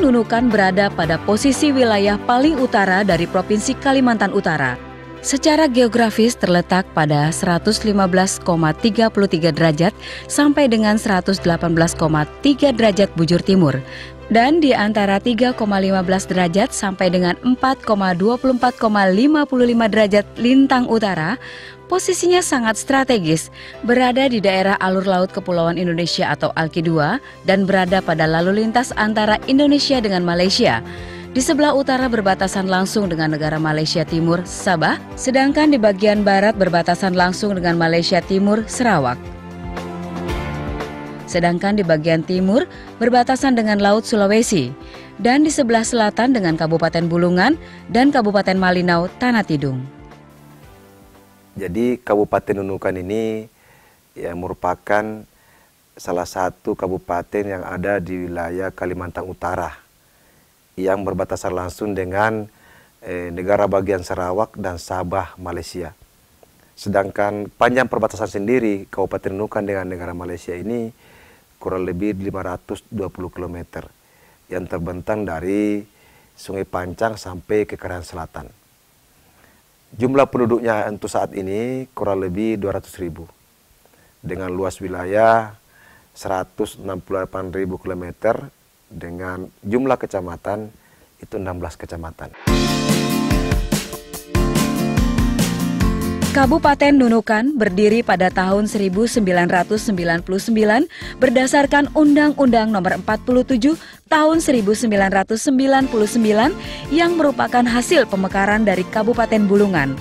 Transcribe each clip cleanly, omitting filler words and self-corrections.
Nunukan berada pada posisi wilayah paling utara dari Provinsi Kalimantan Utara. Secara geografis terletak pada 115,33 derajat sampai dengan 118,3 derajat bujur timur dan di antara 3,15 derajat sampai dengan 4,24,55 derajat lintang utara. Posisinya sangat strategis, berada di daerah alur laut Kepulauan Indonesia atau ALKI-2 dan berada pada lalu lintas antara Indonesia dengan Malaysia. Di sebelah utara berbatasan langsung dengan negara Malaysia Timur, Sabah, sedangkan di bagian barat berbatasan langsung dengan Malaysia Timur, Sarawak. Sedangkan di bagian timur berbatasan dengan Laut Sulawesi, dan di sebelah selatan dengan Kabupaten Bulungan dan Kabupaten Malinau, Tanah Tidung. Jadi Kabupaten Nunukan ini ya merupakan salah satu kabupaten yang ada di wilayah Kalimantan Utara yang berbatasan langsung dengan negara bagian Sarawak dan Sabah, Malaysia. Sedangkan panjang perbatasan sendiri Kabupaten Nunukan dengan negara Malaysia ini kurang lebih 520 km yang terbentang dari Sungai Pancang sampai ke Karahan Selatan. Jumlah penduduknya untuk saat ini kurang lebih 200.000 dengan luas wilayah 168.000 km dengan jumlah kecamatan itu 16 kecamatan. Kabupaten Nunukan berdiri pada tahun 1999 berdasarkan Undang-Undang Nomor 47 Tahun 1999 yang merupakan hasil pemekaran dari Kabupaten Bulungan.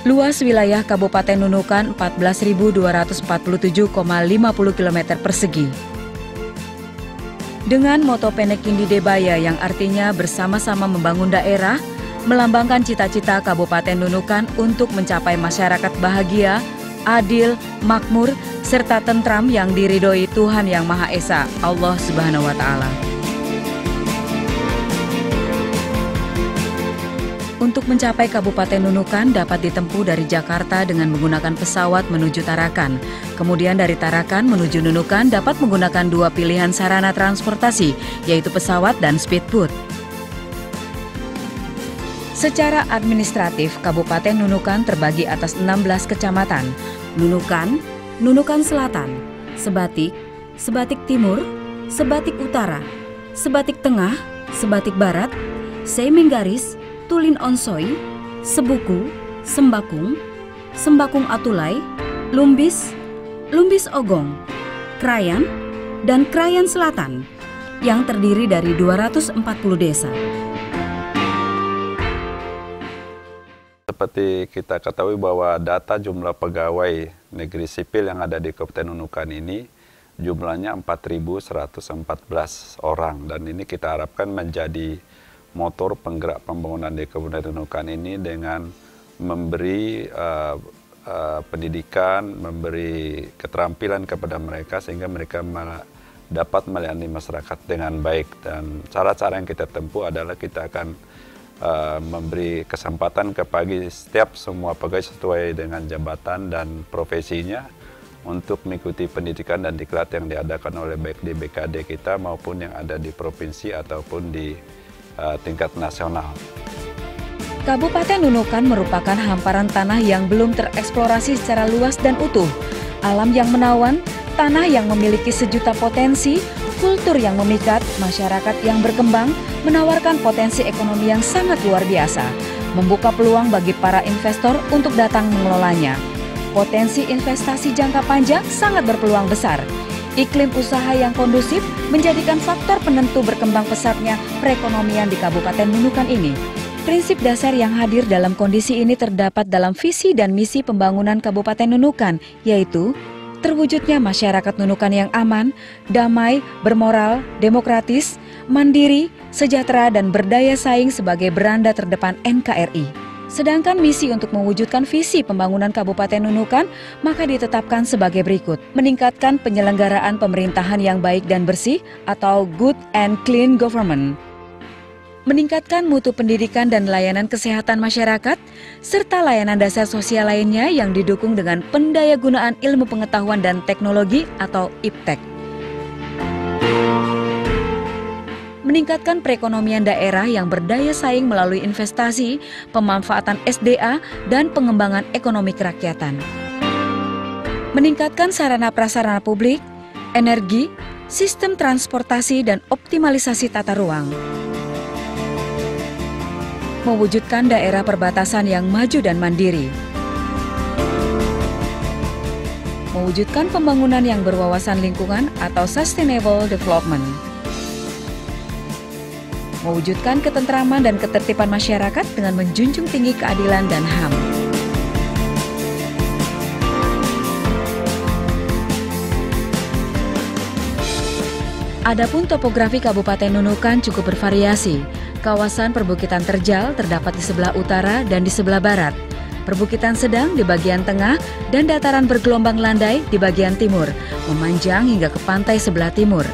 Luas wilayah Kabupaten Nunukan 14.247,50 km persegi. Dengan moto Penekindi Debaya yang artinya bersama-sama membangun daerah, melambangkan cita-cita Kabupaten Nunukan untuk mencapai masyarakat bahagia, adil, makmur, serta tentram yang diridhoi Tuhan Yang Maha Esa, Allah Subhanahu wa Ta'ala. Untuk mencapai Kabupaten Nunukan dapat ditempuh dari Jakarta dengan menggunakan pesawat menuju Tarakan. Kemudian dari Tarakan menuju Nunukan dapat menggunakan dua pilihan sarana transportasi, yaitu pesawat dan speedboat. Secara administratif, Kabupaten Nunukan terbagi atas 16 kecamatan: Nunukan, Nunukan Selatan, Sebatik, Sebatik Timur, Sebatik Utara, Sebatik Tengah, Sebatik Barat, Seiminggaris, Tulin Onsoi, Sebuku, Sembakung, Sembakung Atulai, Lumbis, Lumbis Ogong, Krayan, dan Krayan Selatan yang terdiri dari 240 desa. Seperti kita ketahui bahwa data jumlah pegawai negeri sipil yang ada di Kabupaten Nunukan ini jumlahnya 4.114 orang dan ini kita harapkan menjadi motor penggerak pembangunan di Kabupaten Nunukan ini dengan memberi pendidikan, memberi keterampilan kepada mereka sehingga mereka dapat melayani masyarakat dengan baik. Dan cara-cara yang kita tempuh adalah kita akan memberi kesempatan kepada setiap semua pegawai sesuai dengan jabatan dan profesinya untuk mengikuti pendidikan dan diklat yang diadakan oleh baik di BKD kita maupun yang ada di provinsi ataupun di tingkat nasional. Kabupaten Nunukan merupakan hamparan tanah yang belum tereksplorasi secara luas dan utuh. Alam yang menawan, tanah yang memiliki sejuta potensi, kultur yang memikat, masyarakat yang berkembang, menawarkan potensi ekonomi yang sangat luar biasa, membuka peluang bagi para investor untuk datang mengelolanya. Potensi investasi jangka panjang sangat berpeluang besar. Iklim usaha yang kondusif menjadikan faktor penentu berkembang pesatnya perekonomian di Kabupaten Nunukan ini. Prinsip dasar yang hadir dalam kondisi ini terdapat dalam visi dan misi pembangunan Kabupaten Nunukan, yaitu terwujudnya masyarakat Nunukan yang aman, damai, bermoral, demokratis, mandiri, sejahtera, dan berdaya saing sebagai beranda terdepan NKRI. Sedangkan misi untuk mewujudkan visi pembangunan Kabupaten Nunukan maka ditetapkan sebagai berikut: meningkatkan penyelenggaraan pemerintahan yang baik dan bersih atau good and clean government, meningkatkan mutu pendidikan dan layanan kesehatan masyarakat, serta layanan dasar sosial lainnya yang didukung dengan pendayagunaan ilmu pengetahuan dan teknologi atau IPTEK. meningkatkan perekonomian daerah yang berdaya saing melalui investasi, pemanfaatan SDA, dan pengembangan ekonomi kerakyatan. Meningkatkan sarana prasarana publik, energi, sistem transportasi, dan optimalisasi tata ruang. Mewujudkan daerah perbatasan yang maju dan mandiri. Mewujudkan pembangunan yang berwawasan lingkungan atau sustainable development. Mewujudkan ketentraman dan ketertiban masyarakat dengan menjunjung tinggi keadilan dan HAM. Adapun topografi Kabupaten Nunukan cukup bervariasi. Kawasan perbukitan terjal terdapat di sebelah utara dan di sebelah barat. Perbukitan sedang di bagian tengah dan dataran bergelombang landai di bagian timur, memanjang hingga ke pantai sebelah timur.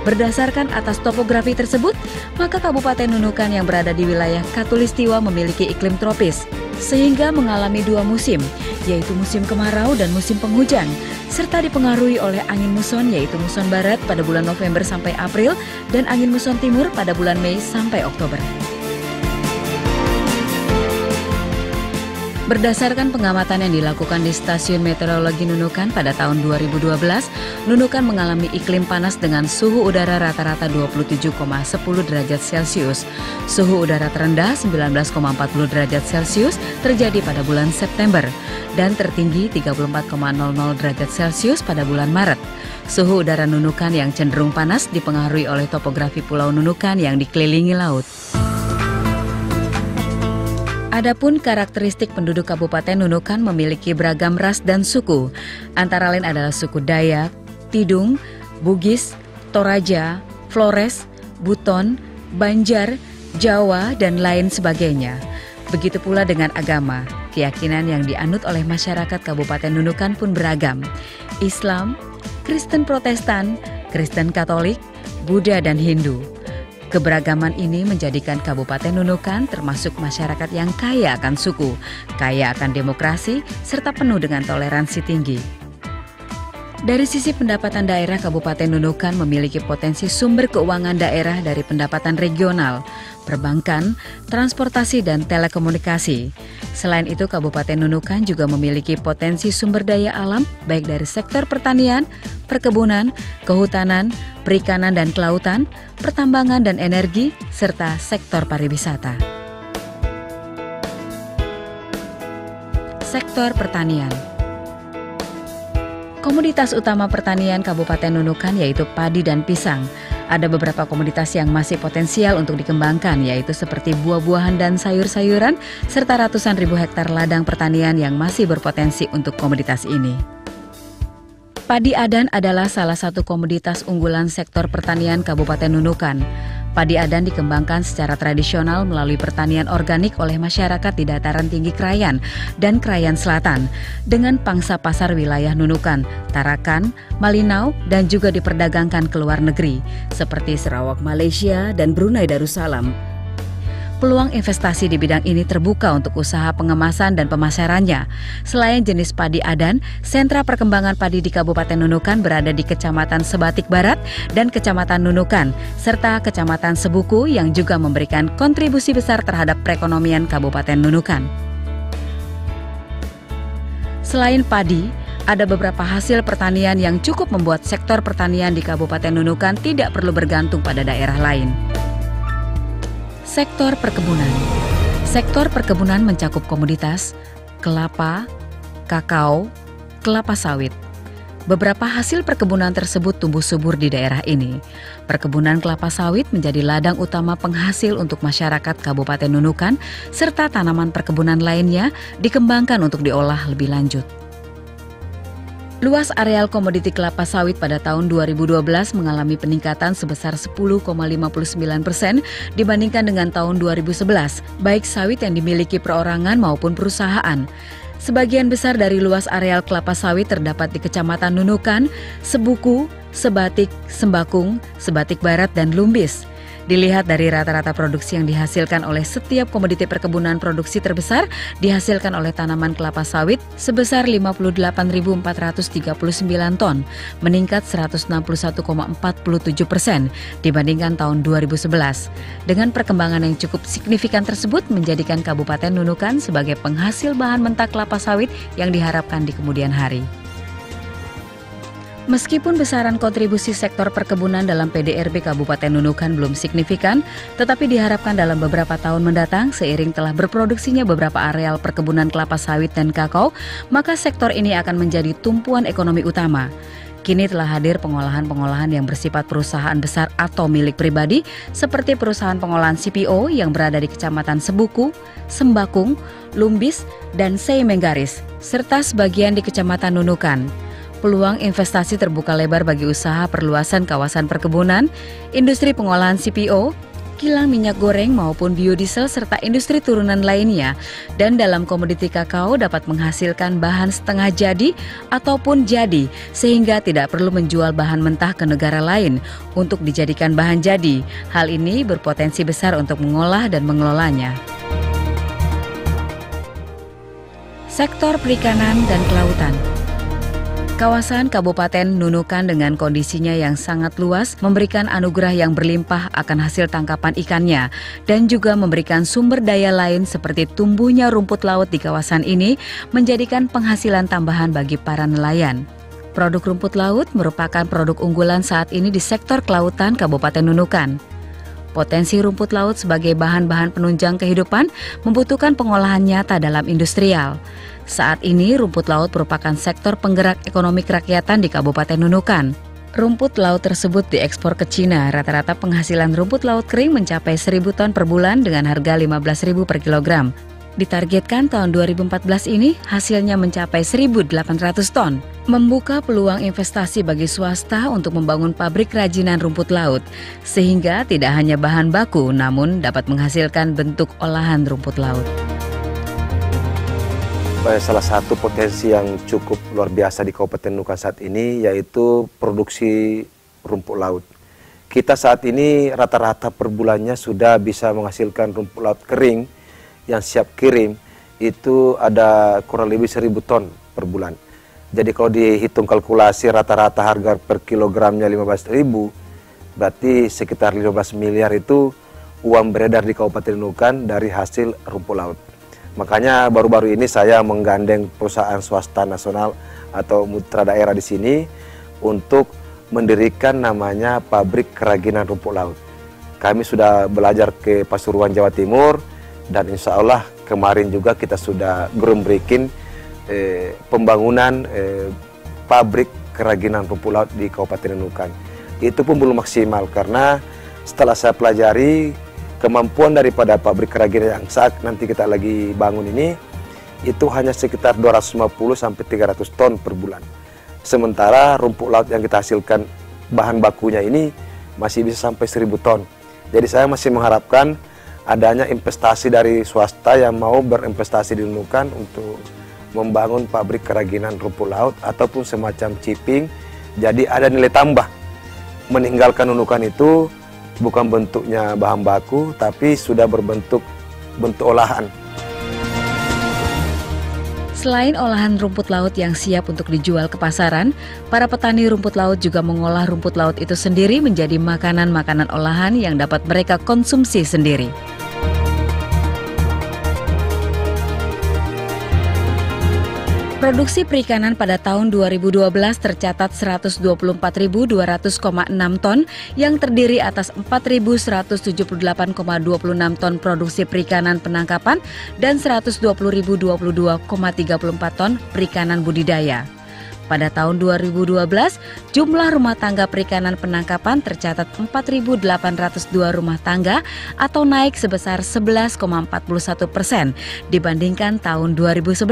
Berdasarkan atas topografi tersebut, maka Kabupaten Nunukan yang berada di wilayah Khatulistiwa memiliki iklim tropis, sehingga mengalami dua musim, yaitu musim kemarau dan musim penghujan, serta dipengaruhi oleh angin muson yaitu muson barat pada bulan November sampai April dan angin muson timur pada bulan Mei sampai Oktober. Berdasarkan pengamatan yang dilakukan di Stasiun Meteorologi Nunukan pada tahun 2012, Nunukan mengalami iklim panas dengan suhu udara rata-rata 27,10 derajat Celcius. Suhu udara terendah 19,40 derajat Celcius terjadi pada bulan September dan tertinggi 34,00 derajat Celcius pada bulan Maret. Suhu udara Nunukan yang cenderung panas dipengaruhi oleh topografi Pulau Nunukan yang dikelilingi laut. Adapun karakteristik penduduk Kabupaten Nunukan memiliki beragam ras dan suku, antara lain adalah suku Dayak, Tidung, Bugis, Toraja, Flores, Buton, Banjar, Jawa, dan lain sebagainya. Begitu pula dengan agama, keyakinan yang dianut oleh masyarakat Kabupaten Nunukan pun beragam. Islam, Kristen Protestan, Kristen Katolik, Buddha, dan Hindu. Keberagaman ini menjadikan Kabupaten Nunukan termasuk masyarakat yang kaya akan suku, kaya akan demokrasi, serta penuh dengan toleransi tinggi. Dari sisi pendapatan daerah, Kabupaten Nunukan memiliki potensi sumber keuangan daerah dari pendapatan regional, perbankan, transportasi, dan telekomunikasi. Selain itu, Kabupaten Nunukan juga memiliki potensi sumber daya alam baik dari sektor pertanian, perkebunan, kehutanan, perikanan dan kelautan, pertambangan dan energi, serta sektor pariwisata. Sektor pertanian. Komoditas utama pertanian Kabupaten Nunukan yaitu padi dan pisang. Ada beberapa komoditas yang masih potensial untuk dikembangkan, yaitu seperti buah-buahan dan sayur-sayuran, serta ratusan ribu hektar ladang pertanian yang masih berpotensi untuk komoditas ini. Padi adan adalah salah satu komoditas unggulan sektor pertanian Kabupaten Nunukan. Padi adan dikembangkan secara tradisional melalui pertanian organik oleh masyarakat di dataran tinggi Krayan dan Krayan Selatan dengan pangsa pasar wilayah Nunukan, Tarakan, Malinau, dan juga diperdagangkan ke luar negeri seperti Sarawak Malaysia dan Brunei Darussalam. Peluang investasi di bidang ini terbuka untuk usaha pengemasan dan pemasarannya. Selain jenis padi adan, sentra perkembangan padi di Kabupaten Nunukan berada di Kecamatan Sebatik Barat dan Kecamatan Nunukan, serta Kecamatan Sebuku yang juga memberikan kontribusi besar terhadap perekonomian Kabupaten Nunukan. Selain padi, ada beberapa hasil pertanian yang cukup membuat sektor pertanian di Kabupaten Nunukan tidak perlu bergantung pada daerah lain. Sektor perkebunan. Sektor perkebunan mencakup komoditas kelapa, kakao, kelapa sawit. Beberapa hasil perkebunan tersebut tumbuh subur di daerah ini. Perkebunan kelapa sawit menjadi ladang utama penghasil untuk masyarakat Kabupaten Nunukan, serta tanaman perkebunan lainnya dikembangkan untuk diolah lebih lanjut. Luas areal komoditi kelapa sawit pada tahun 2012 mengalami peningkatan sebesar 10,59% dibandingkan dengan tahun 2011, baik sawit yang dimiliki perorangan maupun perusahaan. Sebagian besar dari luas areal kelapa sawit terdapat di Kecamatan Nunukan, Sebuku, Sebatik, Sembakung, Sebatik Barat, dan Lumbis. Dilihat dari rata-rata produksi yang dihasilkan oleh setiap komoditi perkebunan, produksi terbesar dihasilkan oleh tanaman kelapa sawit sebesar 58.439 ton, meningkat 161,47% dibandingkan tahun 2011. Dengan perkembangan yang cukup signifikan tersebut menjadikan Kabupaten Nunukan sebagai penghasil bahan mentah kelapa sawit yang diharapkan di kemudian hari. Meskipun besaran kontribusi sektor perkebunan dalam PDRB Kabupaten Nunukan belum signifikan, tetapi diharapkan dalam beberapa tahun mendatang seiring telah berproduksinya beberapa areal perkebunan kelapa sawit dan kakao, maka sektor ini akan menjadi tumpuan ekonomi utama. Kini telah hadir pengolahan-pengolahan yang bersifat perusahaan besar atau milik pribadi seperti perusahaan pengolahan CPO yang berada di Kecamatan Sebuku, Sembakung, Lumbis, dan Seimenggaris, serta sebagian di Kecamatan Nunukan. Peluang investasi terbuka lebar bagi usaha perluasan kawasan perkebunan, industri pengolahan CPO, kilang minyak goreng maupun biodiesel serta industri turunan lainnya, dan dalam komoditi kakao dapat menghasilkan bahan setengah jadi ataupun jadi sehingga tidak perlu menjual bahan mentah ke negara lain untuk dijadikan bahan jadi. Hal ini berpotensi besar untuk mengolah dan mengelolanya. Sektor perikanan dan kelautan. Kawasan Kabupaten Nunukan dengan kondisinya yang sangat luas memberikan anugerah yang berlimpah akan hasil tangkapan ikannya dan juga memberikan sumber daya lain seperti tumbuhnya rumput laut di kawasan ini menjadikan penghasilan tambahan bagi para nelayan. Produk rumput laut merupakan produk unggulan saat ini di sektor kelautan Kabupaten Nunukan. Potensi rumput laut sebagai bahan-bahan penunjang kehidupan membutuhkan pengolahan nyata dalam industrial. Saat ini rumput laut merupakan sektor penggerak ekonomi kerakyatan di Kabupaten Nunukan. Rumput laut tersebut diekspor ke Cina. Rata-rata penghasilan rumput laut kering mencapai 1.000 ton per bulan dengan harga 15.000 per kilogram. Ditargetkan tahun 2014 ini hasilnya mencapai 1.800 ton. Membuka peluang investasi bagi swasta untuk membangun pabrik kerajinan rumput laut, sehingga tidak hanya bahan baku namun dapat menghasilkan bentuk olahan rumput laut. Salah satu potensi yang cukup luar biasa di Kabupaten Nunukan saat ini yaitu produksi rumput laut. Kita saat ini rata-rata per bulannya sudah bisa menghasilkan rumput laut kering yang siap kirim itu ada kurang lebih 1.000 ton per bulan. Jadi kalau dihitung kalkulasi rata-rata harga per kilogramnya 15.000, berarti sekitar 15 miliar itu uang beredar di Kabupaten Nunukan dari hasil rumput laut. Makanya baru-baru ini saya menggandeng perusahaan swasta nasional atau mitra daerah di sini untuk mendirikan namanya pabrik kerajinan rumput laut. Kami sudah belajar ke Pasuruan, Jawa Timur, dan insya Allah kemarin juga kita sudah groundbreaking pembangunan pabrik kerajinan rumput laut di Kabupaten Nunukan. Itu pun belum maksimal karena setelah saya pelajari kemampuan daripada pabrik kerajinan yang saat nanti kita lagi bangun ini itu hanya sekitar 250-300 ton per bulan. Sementara rumput laut yang kita hasilkan bahan bakunya ini masih bisa sampai 1.000 ton. Jadi saya masih mengharapkan adanya investasi dari swasta yang mau berinvestasi di Nunukan untuk membangun pabrik kerajinan rumput laut ataupun semacam chipping. Jadi ada nilai tambah. Meninggalkan Nunukan itu bukan bentuknya bahan baku, tapi sudah bentuk olahan. Selain olahan rumput laut yang siap untuk dijual ke pasaran, para petani rumput laut juga mengolah rumput laut itu sendiri menjadi makanan-makanan olahan yang dapat mereka konsumsi sendiri. Produksi perikanan pada tahun 2012 tercatat 124.200,6 ton yang terdiri atas 4.178,26 ton produksi perikanan penangkapan dan 120.022,34 ton perikanan budidaya. Pada tahun 2012, jumlah rumah tangga perikanan penangkapan tercatat 4.802 rumah tangga atau naik sebesar 11,41% dibandingkan tahun 2011,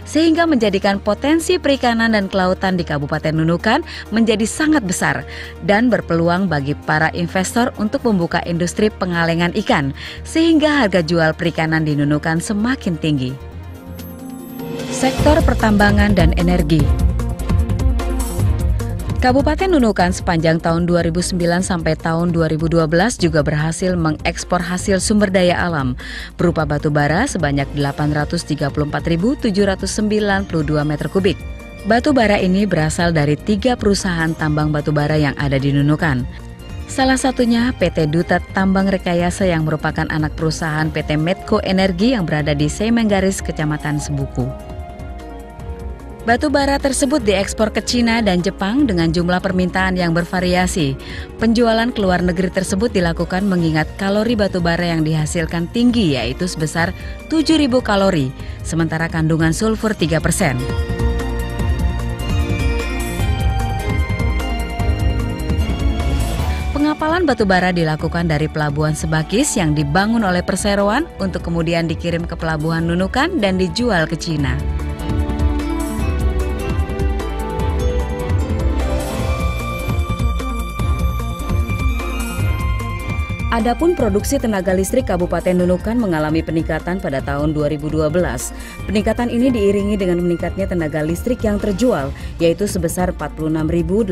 sehingga menjadikan potensi perikanan dan kelautan di Kabupaten Nunukan menjadi sangat besar dan berpeluang bagi para investor untuk membuka industri pengalengan ikan, sehingga harga jual perikanan di Nunukan semakin tinggi. Sektor pertambangan dan energi. Kabupaten Nunukan sepanjang tahun 2009 sampai tahun 2012 juga berhasil mengekspor hasil sumber daya alam berupa batu bara sebanyak 834.792 meter kubik. Batu bara ini berasal dari 3 perusahaan tambang batu bara yang ada di Nunukan. Salah satunya PT Dutat Tambang Rekayasa yang merupakan anak perusahaan PT Medco Energi yang berada di Seimenggaris, Kecamatan Sebuku. Batu bara tersebut diekspor ke Cina dan Jepang dengan jumlah permintaan yang bervariasi. Penjualan ke luar negeri tersebut dilakukan mengingat kalori batu bara yang dihasilkan tinggi, yaitu sebesar 7.000 kalori, sementara kandungan sulfur 3%. Pengapalan batu bara dilakukan dari Pelabuhan Sebakis yang dibangun oleh perseroan untuk kemudian dikirim ke Pelabuhan Nunukan dan dijual ke Cina. Adapun produksi tenaga listrik Kabupaten Nunukan mengalami peningkatan pada tahun 2012. Peningkatan ini diiringi dengan meningkatnya tenaga listrik yang terjual, yaitu sebesar 46.817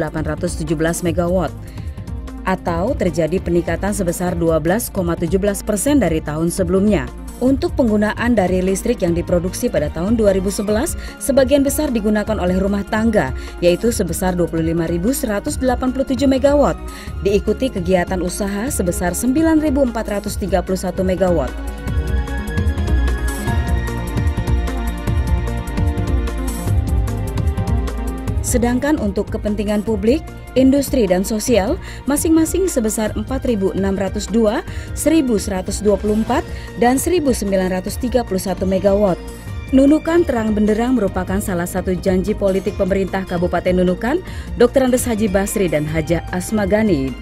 MW. Atau terjadi peningkatan sebesar 12,17% dari tahun sebelumnya. Untuk penggunaan dari listrik yang diproduksi pada tahun 2011, sebagian besar digunakan oleh rumah tangga, yaitu sebesar 25.187 MW. Diikuti kegiatan usaha sebesar 9.431 MW. Sedangkan untuk kepentingan publik, industri dan sosial masing-masing sebesar 4.602, 1.124, dan 1.931 MW. Nunukan terang benderang merupakan salah satu janji politik pemerintah Kabupaten Nunukan, Dr. Andes Haji Basri dan Haja Asmagani.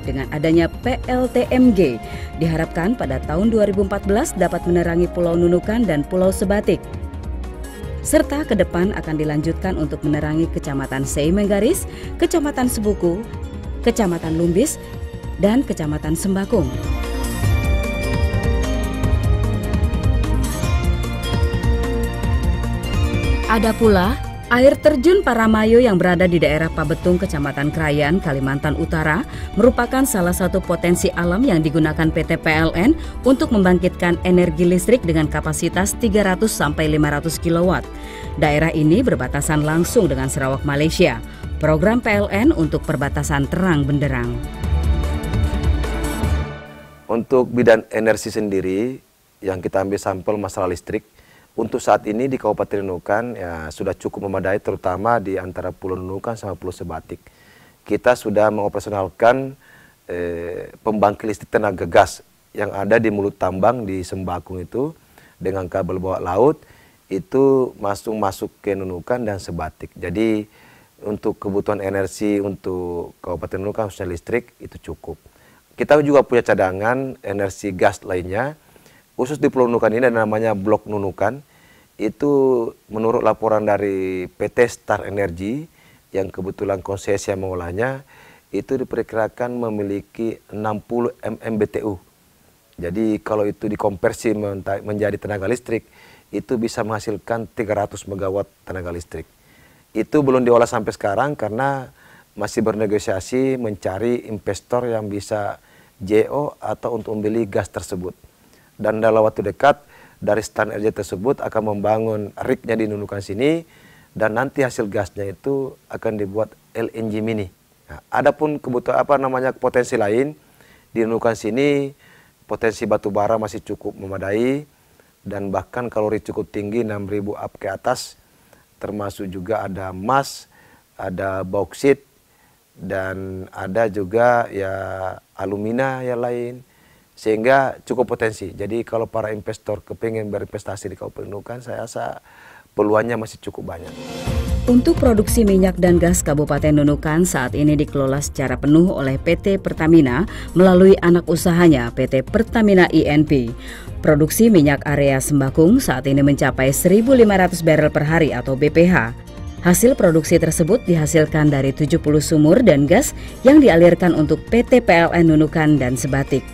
Dengan adanya PLTMG, diharapkan pada tahun 2014 dapat menerangi Pulau Nunukan dan Pulau Sebatik. Serta ke depan akan dilanjutkan untuk menerangi Kecamatan Seimenggaris, Kecamatan Sebuku, Kecamatan Lumbis, dan Kecamatan Sembakung. Ada pula air terjun Paramayo yang berada di daerah Pabetung, Kecamatan Krayan, Kalimantan Utara, merupakan salah satu potensi alam yang digunakan PT PLN untuk membangkitkan energi listrik dengan kapasitas 300-500 kW. Daerah ini berbatasan langsung dengan Sarawak, Malaysia. Program PLN untuk perbatasan terang benderang. Untuk bidang energi sendiri, yang kita ambil sampel masalah listrik, untuk saat ini di Kabupaten Nunukan ya sudah cukup memadai, terutama di antara Pulau Nunukan sama Pulau Sebatik. Kita sudah mengoperasionalkan pembangkit listrik tenaga gas yang ada di mulut tambang di Sembakung itu dengan kabel bawah laut itu masuk ke Nunukan dan Sebatik. Jadi untuk kebutuhan energi untuk Kabupaten Nunukan khususnya listrik itu cukup. Kita juga punya cadangan energi gas lainnya. Khusus di Pulau Nunukan ini ada namanya Blok Nunukan. Itu menurut laporan dari PT Star Energy yang kebetulan konsesi yang mengolahnya, itu diperkirakan memiliki 60 MMBTU. Jadi kalau itu dikonversi menjadi tenaga listrik, itu bisa menghasilkan 300 MW tenaga listrik. Itu belum diolah sampai sekarang karena masih bernegosiasi mencari investor yang bisa JO atau untuk membeli gas tersebut. Dan dalam waktu dekat dari Star Energy tersebut akan membangun rig-nya di Nunukan sini dan nanti hasil gasnya itu akan dibuat LNG mini. Nah, adapun kebutuhan potensi lain di Nunukan sini, potensi batu bara masih cukup memadai dan bahkan kalori cukup tinggi 6.000 up ke atas, termasuk juga ada emas, ada bauksit dan ada juga ya alumina yang lain. Sehingga cukup potensi. Jadi kalau para investor kepingin berinvestasi di Kabupaten Nunukan, saya rasa peluangnya masih cukup banyak. Untuk produksi minyak dan gas Kabupaten Nunukan saat ini dikelola secara penuh oleh PT Pertamina melalui anak usahanya PT Pertamina INP. Produksi minyak area Sembakung saat ini mencapai 1.500 barel per hari atau BPH. Hasil produksi tersebut dihasilkan dari 70 sumur dan gas yang dialirkan untuk PT PLN Nunukan dan Sebatik.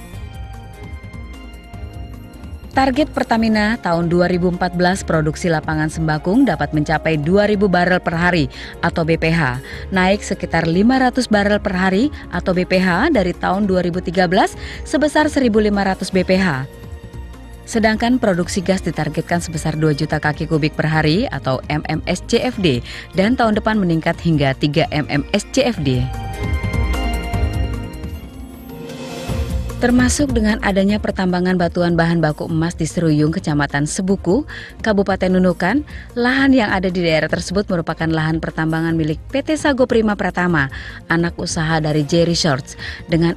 Target Pertamina tahun 2014 produksi lapangan sembakung dapat mencapai 2.000 barel per hari atau BPH, naik sekitar 500 barel per hari atau BPH dari tahun 2013 sebesar 1.500 BPH. Sedangkan produksi gas ditargetkan sebesar 2 juta kaki kubik per hari atau MMSCFD dan tahun depan meningkat hingga 3 MMSCFD. Termasuk dengan adanya pertambangan batuan bahan baku emas di Seruyung, Kecamatan Sebuku, Kabupaten Nunukan, lahan yang ada di daerah tersebut merupakan lahan pertambangan milik PT Sago Prima Pratama, anak usaha dari J Resorts, dengan